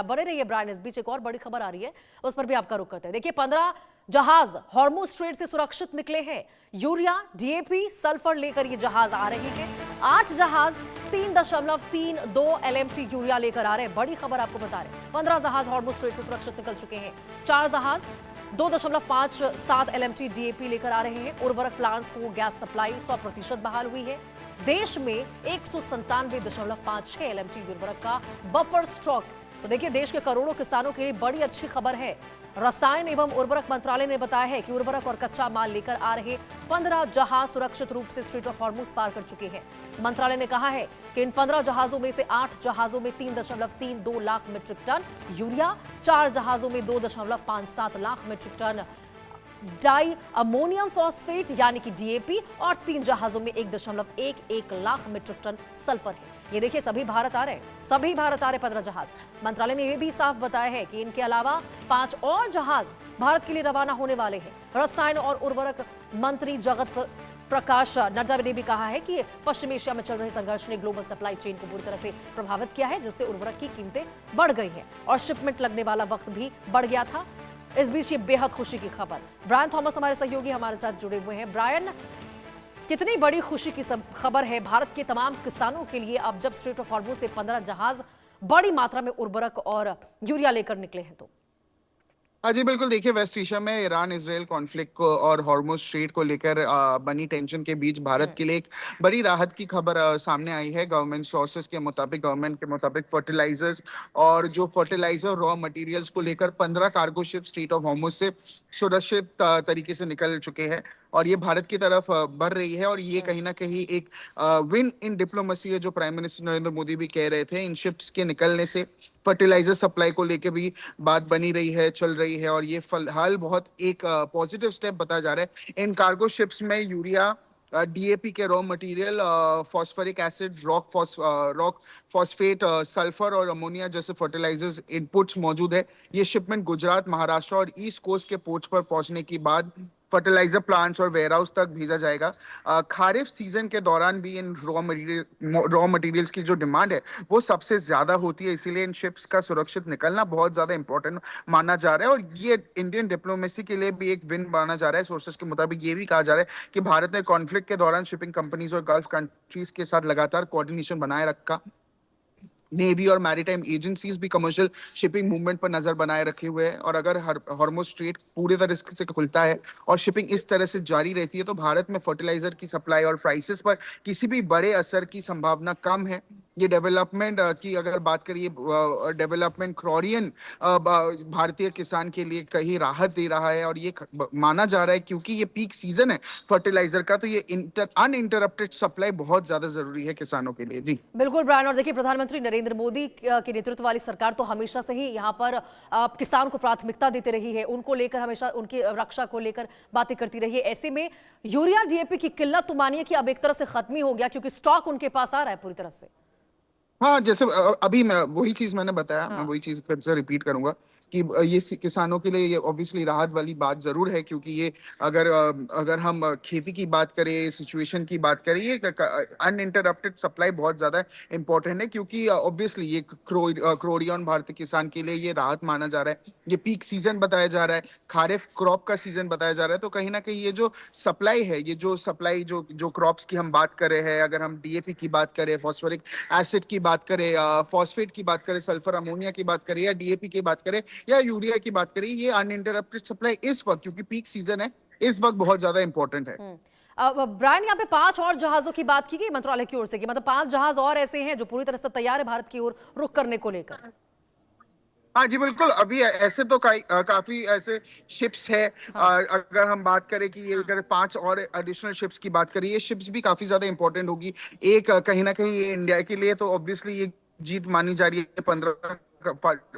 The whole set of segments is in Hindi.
बने रहिए ब्रायन। इस बीच एक और बड़ी खबर आ रही है, उस पर भी आपका रुख करते हैं। देखिए, 15 जहाज हॉर्मुज स्ट्रेट से सुरक्षित निकले हैं। यूरिया, डीएपी, सल्फर लेकर ये जहाज आ रहे हैं। 8 जहाज 3.32 एलएमटी यूरिया लेकर आ रहे हैं। बड़ी खबर आपको बता रहे हैं, 15 जहाज हॉर्मुज स्ट्रेट से सुरक्षित निकल चुके हैं। 4 जहाज 2.57 एलएमटी डीएपी लेकर आ रहे हैं। उर्वरक प्लांट्स को गैस सप्लाई 100% बहाल हुई है। देश में 197.56 एलएमटी उर्वरक का बफर स्टॉक। तो देखिए, देश के करोड़ों किसानों के लिए बड़ी अच्छी खबर है। रसायन एवं उर्वरक मंत्रालय ने बताया है कि उर्वरक और कच्चा माल लेकर आ रहे 15 जहाज सुरक्षित रूप से स्ट्रेट ऑफ हॉर्मुज पार कर चुके हैं। मंत्रालय ने कहा है कि इन 15 जहाजों में से 8 जहाजों में 3.32 लाख मीट्रिक टन यूरिया, 4 जहाजों में 2.57 lakh metric ton di ammonium phosphate यानी कि डीएपी और 3 जहाजों में 1.11 लाख मीट्रिक टन सल्फर है। ये देखिए, सभी भारत आ रहे 15 जहाज। मंत्रालय ने यह भी साफ बताया है कि इनके अलावा 5 और जहाज भारत के लिए रवाना होने वाले हैं। रसायन और उर्वरक मंत्री जगत प्रकाश नड्डा ने भी कहा है कि पश्चिम एशिया में चल रहे संघर्ष ने ग्लोबल सप्लाई चेन को बुरी तरह से प्रभावित किया है, जिससे उर्वरक की कीमतें बढ़ गई हैं और शिपमेंट लगने वाला वक्त भी बढ़ गया था। इस बीच ये बेहद खुशी की खबर, ब्रायन थॉमस हमारे सहयोगी हमारे साथ जुड़े हुए हैं। ब्रायन, कितनी बड़ी खुशी की खबर है भारत के तमाम किसानों के लिए, अब जब स्ट्रेट ऑफ हॉर्मुज से 15 जहाज बड़ी मात्रा में उर्वरक और यूरिया लेकर निकले हैं तो। हाँ जी बिल्कुल। देखिए, वेस्ट एशिया में ईरान इजराइल कॉन्फ्लिक्ट को और हॉर्मुज स्ट्रेट को लेकर बनी टेंशन के बीच भारत के लिए एक बड़ी राहत की खबर सामने आई है। गवर्नमेंट सोर्सेज के मुताबिक, गवर्नमेंट के मुताबिक फर्टिलाइजर्स और जो फर्टिलाइजर रॉ मटेरियल्स को लेकर 15 cargo ship straight of Hormuz से सुरक्षित तरीके से निकल चुके हैं और ये भारत की तरफ बढ़ रही है। और ये कहीं ना कहीं एक विन इन डिप्लोमेसी है, जो प्राइम मिनिस्टर नरेंद्र मोदी भी कह रहे थे। इन शिप्स के निकलने से फर्टिलाइजर सप्लाई को लेकर भी बात बनी रही है, चल रही है और ये फिलहाल बहुत एक पॉजिटिव स्टेप बताया जा रहा है। इन कार्गो शिप्स में यूरिया, डीएपी के raw material, phosphoric acid, rock phosphate, sulphur और अमोनिया जैसे फर्टिलाइजर्स इनपुट्स मौजूद है। ये शिपमेंट गुजरात, महाराष्ट्र और ईस्ट कोस्ट के पोर्ट्स पर पहुंचने के बाद फर्टिलाइजर प्लांट्स और वेयरहाउस तक भेजा जाएगा। खारिफ सीजन के दौरान भी इन रॉ मटेरियल्स की जो डिमांड है वो सबसे ज्यादा होती है, इसीलिए इन शिप्स का सुरक्षित निकलना बहुत ज्यादा इंपॉर्टेंट माना जा रहा है और ये इंडियन डिप्लोमेसी के लिए भी एक विन माना जा रहा है। सोर्सेस के मुताबिक ये भी कहा जा रहा है कि भारत ने कॉन्फ्लिक्ट के दौरान शिपिंग कंपनीज और गल्फ कंट्रीज के साथ लगातार कोऑर्डिनेशन बनाए रखा। नेवी और मैरीटाइम एजेंसीज भी कमर्शियल शिपिंग मूवमेंट पर नजर बनाए रखे हुए हैं और अगर हॉर्मुज स्ट्रेट पूरी तरह से खुलता है और शिपिंग इस तरह से जारी रहती है तो भारत में फर्टिलाइजर की सप्लाई और प्राइसेस पर किसी भी बड़े असर की संभावना कम है। ये डेवलपमेंट की अगर बात करिए, डेवलपमेंट क्रोरियन भारतीय किसान के लिए कहीं राहत दे रहा है और ये माना जा रहा है क्योंकि ये पीक सीजन है फर्टिलाइजर का, तो ये अनइंटरप्टेड सप्लाई बहुत ज्यादा जरूरी है किसानों के लिए। जी बिल्कुल ब्रायन, और देखिए, प्रधानमंत्री नरेंद्र मोदी के नेतृत्व वाली सरकार तो हमेशा से ही यहाँ पर किसान को प्राथमिकता देते रही है, उनको लेकर हमेशा उनकी रक्षा को लेकर बातें करती रही है। ऐसे में यूरिया डीएपी की किल्लत तो मानिए कि अब एक तरह से खत्म ही हो गया, क्योंकि स्टॉक उनके पास आ रहा है पूरी तरह से। हाँ, जैसे अभी मैं वही चीज मैंने बताया, मैं वही चीज फिर से रिपीट करूंगा कि ये किसानों के लिए ये ऑब्वियसली राहत वाली बात जरूर है क्योंकि ये अगर हम खेती की बात करें, सिचुएशन की बात करें, ये अनइंटरप्टेड सप्लाई बहुत ज्यादा इंपॉर्टेंट है क्योंकि ऑब्वियसली ये क्रोडियन भारतीय किसान के लिए ये राहत माना जा रहा है। ये पीक सीजन बताया जा रहा है, खारिफ क्रॉप का सीजन बताया जा रहा है, तो कहीं ना कहीं ये जो सप्लाई है, ये जो सप्लाई जो क्रॉप्स की हम बात कर रहे हैं, अगर हम डीएपी की बात करें, फॉस्फोरिक एसिड की बात करें, फॉस्फेट की बात करें, सल्फर अमोनिया की बात करें या डीएपी की बात करें या यूरिया की बात करें, ये अनइंटरप्टेड सप्लाई इस वक्त, क्योंकि पीक सीजन है, इस वक्त बहुत ज्यादा इंपॉर्टेंट है। ब्रायन, यहाँ पे 5 और जहाजों की बात की गई मंत्रालय की ओर से कि मतलब 5 जहाज और ऐसे हैं जो पूरी तरह से तैयार है भारत की ओर रुख करने को लेकर। हाँ जी बिल्कुल। अभी ऐसे तो काफी ऐसे शिप्स है। अगर हम बात करें कि ये अगर 5 और एडिशनल शिप्स की बात करें, ये शिप्स भी काफी ज्यादा इंपॉर्टेंट होगी। एक कहीं ना कहीं ये इंडिया के लिए तो ऑब्वियसली ये जीत मानी जा रही है। 15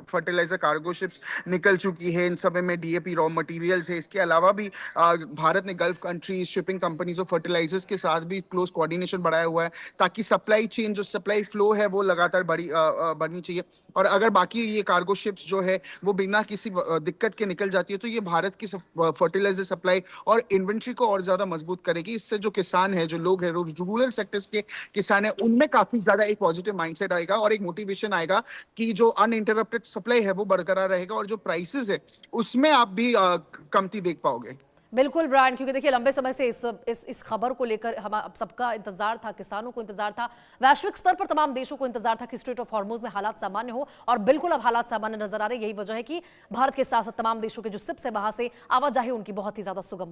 फर्टिलाइजर कार्गो शिप्स निकल चुकी है, इन सब में डीएपी रॉ मटेरियल्स है। इसके अलावा भी भारत ने गल्फ कंट्रीज, शिपिंग कंपनीज और फर्टिलाइजर्स के साथ भी क्लोज कोऑर्डिनेशन बढ़ाया हुआ है ताकि सप्लाई चेन, जो सप्लाई फ्लो है वो लगातार बढ़नी चाहिए। और अगर बाकी ये कार्गो शिप्स जो है वो बिना किसी दिक्कत के निकल जाती है तो ये भारत की फर्टिलाइजर सप्लाई और इन्वेंट्री को और ज्यादा मजबूत करेगी। इससे जो किसान है, जो लोग हैं, रूरल सेक्टर्स के किसान है, उनमें काफी ज्यादा एक पॉजिटिव माइंडसेट आएगा और एक मोटिवेशन आएगा कि जो अनइंटरप्टेड सप्लाई है वो बरकरार रहेगा और जो प्राइसेस है उसमें आप भी कमती देख पाओगे। बिल्कुल ब्रायन, क्योंकि देखिए लंबे समय से इस खबर को लेकर हम सबका इंतजार था, किसानों को इंतजार था, वैश्विक स्तर पर तमाम देशों को इंतजार था कि स्ट्रेट ऑफ हॉर्मुज में हालात सामान्य हो, और बिल्कुल अब हालात सामान्य नजर आ रहे हैं। यही वजह है कि भारत के साथ साथ तमाम देशों के जो शिप्स है वहां से आवाजाही उनकी बहुत ही ज्यादा सुगम हो